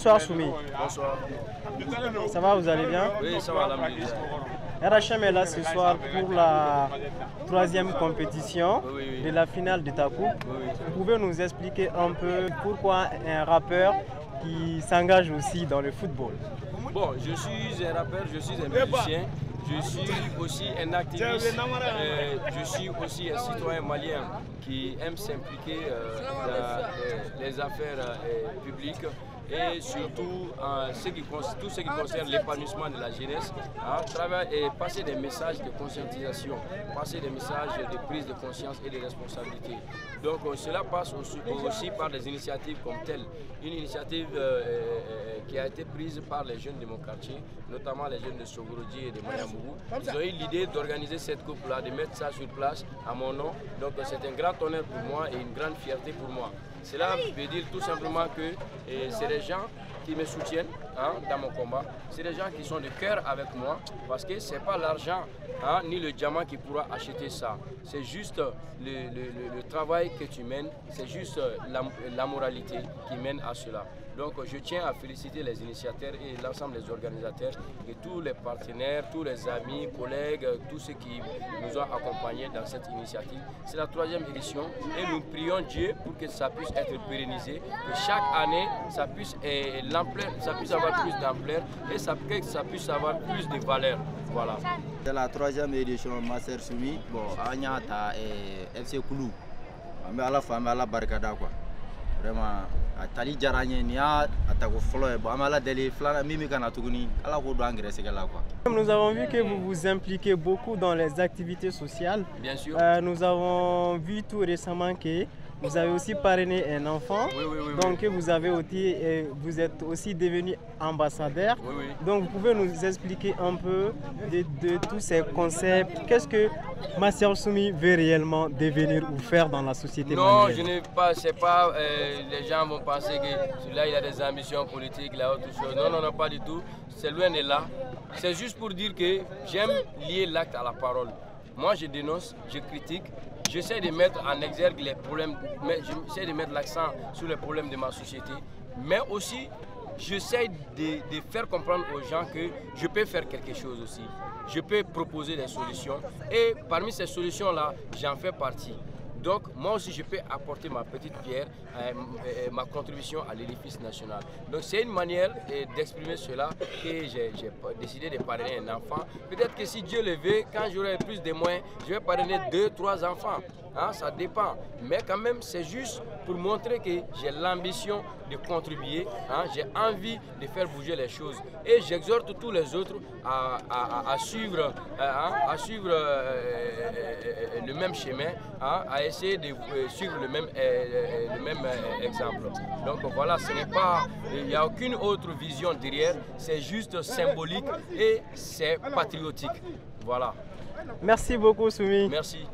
Bonsoir Soumi. Bonsoir. Ça va, vous allez bien? Oui, ça va, alhamdoulilah. RHM est là ce soir pour la troisième compétition de la finale de ta coupe. Vous pouvez nous expliquer un peu pourquoi un rappeur qui s'engage aussi dans le football? Bon, je suis un rappeur, je suis un musicien, je suis aussi un activiste, je suis aussi un citoyen malien qui aime s'impliquer dans les affaires publiques et surtout tout ce qui concerne l'épanouissement de la jeunesse, et passer des messages de conscientisation, passer des messages de prise de conscience et de responsabilité. Donc cela passe aussi par des initiatives comme telle, une initiative qui a été prise par les jeunes de mon quartier, notamment les jeunes de Sogorodi et de Mayambougou. Ils ont eu l'idée d'organiser cette coupe-là, de mettre ça sur place à mon nom. Donc c'est un grand honneur pour moi et une grande fierté pour moi. Cela veut dire tout simplement que c'est des gens qui me soutiennent dans mon combat. C'est des gens qui sont de cœur avec moi parce que ce n'est pas l'argent ni le diamant qui pourra acheter ça. C'est juste le travail que tu mènes, c'est juste la moralité qui mène à cela. Donc je tiens à féliciter les initiateurs et l'ensemble des organisateurs et tous les partenaires, tous les amis, collègues, tous ceux qui nous ont accompagnés dans cette initiative. C'est la troisième édition et nous prions Dieu pour que ça puisse être pérennisé, que chaque année ça puisse avoir plus d'ampleur et que ça puisse avoir plus de valeur. Voilà. C'est la troisième édition Master Soumi. Bon, Agnata et FC Koulou. Mais à la fin, à la barcada quoi. Vraiment. Tali jaranye niya atako folo e bo amala deli flana mimi kana tuguni ala ko do engrais segala quoi. Nous avons vu que vous vous impliquez beaucoup dans les activités sociales. Bien sûr. Nous avons vu tout récemment que vous avez aussi parrainé un enfant. Oui. Donc vous êtes aussi devenu ambassadeur. Oui. Donc vous pouvez nous expliquer un peu de tous ces concepts. Qu'est-ce que Master Soumi veut réellement devenir ou faire dans la société malienne? Non, je n'ai pas, c'est pas, les gens vont penser que celui-là il a des ambitions politiques, là autre chose. Non, pas du tout. C'est loin de là. C'est juste pour dire que j'aime lier l'acte à la parole. Moi je dénonce, je critique. J'essaie de mettre en exergue les problèmes, j'essaie de mettre l'accent sur les problèmes de ma société, mais aussi j'essaie de faire comprendre aux gens que je peux faire quelque chose aussi. Je peux proposer des solutions et parmi ces solutions-là, j'en fais partie. Donc moi aussi je peux apporter ma petite pierre, ma contribution à l'édifice national. Donc c'est une manière d'exprimer cela que j'ai décidé de parrainer un enfant. Peut-être que si Dieu le veut, quand j'aurai plus de moyens, je vais parrainer 2, 3 enfants. Ça dépend. Mais quand même c'est juste pour montrer que j'ai l'ambition de contribuer, j'ai envie de faire bouger les choses. Et j'exhorte tous les autres à suivre, le même chemin, à essayer de suivre le même exemple. Donc voilà, il n'y a aucune autre vision derrière, c'est juste symbolique et c'est patriotique. Voilà. Merci beaucoup Soumi. Merci.